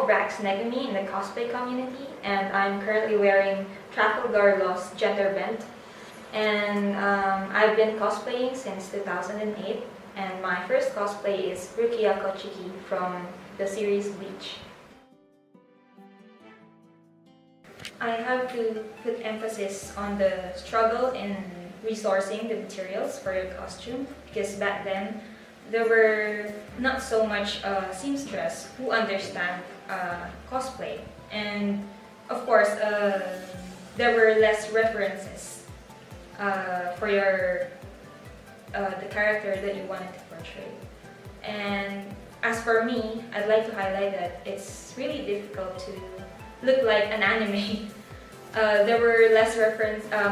Bracks Negumi in the cosplay community, and I'm currently wearing Trafalgar Law's Jetter Bent. And I've been cosplaying since 2008, and my first cosplay is Rukia Kochiki from the series Bleach. I have to put emphasis on the struggle in resourcing the materials for your costume, because back then there were not so much seamstress who understand cosplay, and of course there were less references for your the character that you wanted to portray. And as for me, I'd like to highlight that it's really difficult to look like an anime. There were less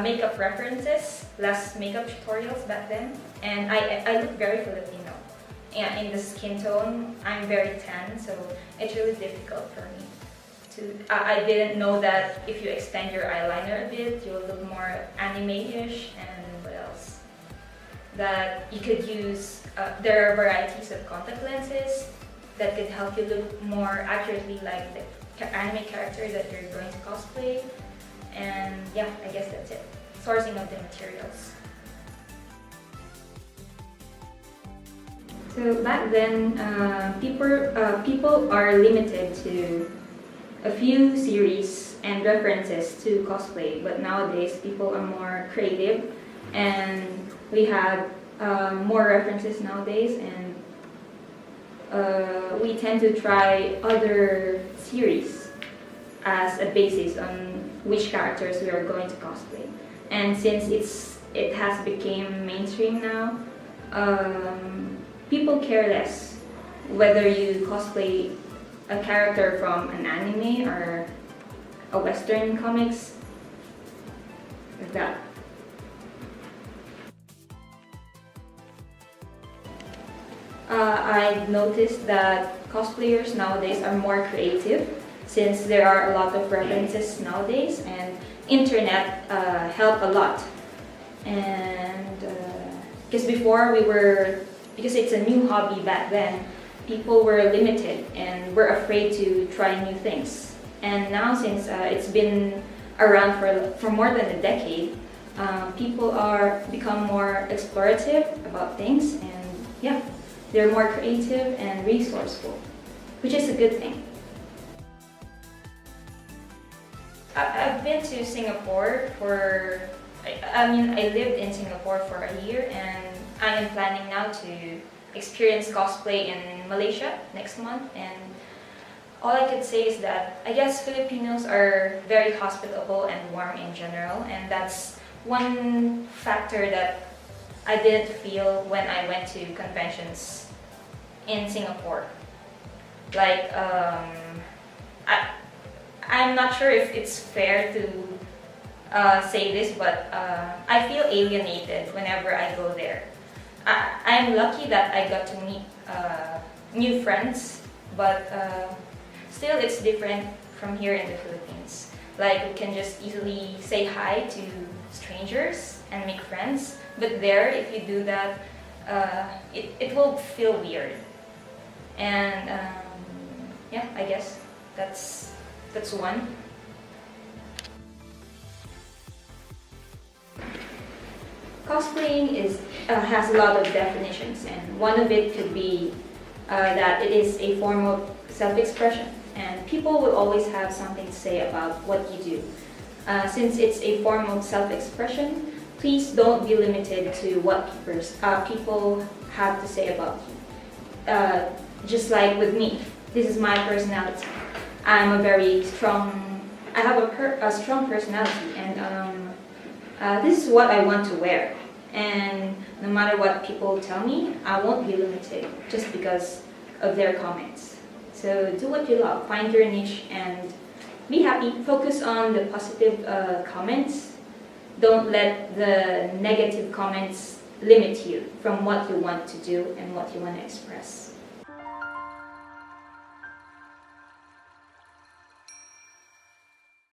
makeup references, less makeup tutorials back then, and I look very Filipino. And in the skin tone, I'm very tan, so it's really difficult for me to. I didn't know that if you extend your eyeliner a bit, you'll look more anime-ish, and what else? That you could use. There are varieties of contact lenses that could help you look more accurately like the anime character that you're going to cosplay. And yeah, I guess that's it. Sourcing of the materials. So back then, people are limited to a few series and references to cosplay, but nowadays people are more creative, and we have more references nowadays, and we tend to try other series as a basis on which characters we are going to cosplay. And since it has become mainstream now, people care less whether you cosplay a character from an anime or a Western comics, like that. I've noticed that cosplayers nowadays are more creative, since there are a lot of references nowadays, and internet help a lot. And because before because it's a new hobby back then, people were limited and were afraid to try new things. And now, since it's been around for more than a decade, people are become more explorative about things, and yeah, they're more creative and resourceful, which is a good thing. I've been to Singapore I lived in Singapore for a year, and I am planning now to experience cosplay in Malaysia next month. And all I could say is that I guess Filipinos are very hospitable and warm in general, and that's one factor that I didn't feel when I went to conventions in Singapore. Like, I'm not sure if it's fair to say this, but I feel alienated whenever I go there. I'm lucky that I got to meet new friends, but still it's different from here in the Philippines. Like, we can just easily say hi to strangers and make friends, but there, if you do that, it will feel weird. And yeah, I guess that's one. Cosplaying has a lot of definitions, and one of it could be that it is a form of self-expression, and people will always have something to say about what you do. Since it's a form of self-expression, please don't be limited to what people have to say about you. Just like with me, this is my personality. I have a strong personality, and this is what I want to wear. And no matter what people tell me, I won't be limited just because of their comments. So do what you love, find your niche, and be happy. Focus on the positive comments. Don't let the negative comments limit you from what you want to do and what you want to express.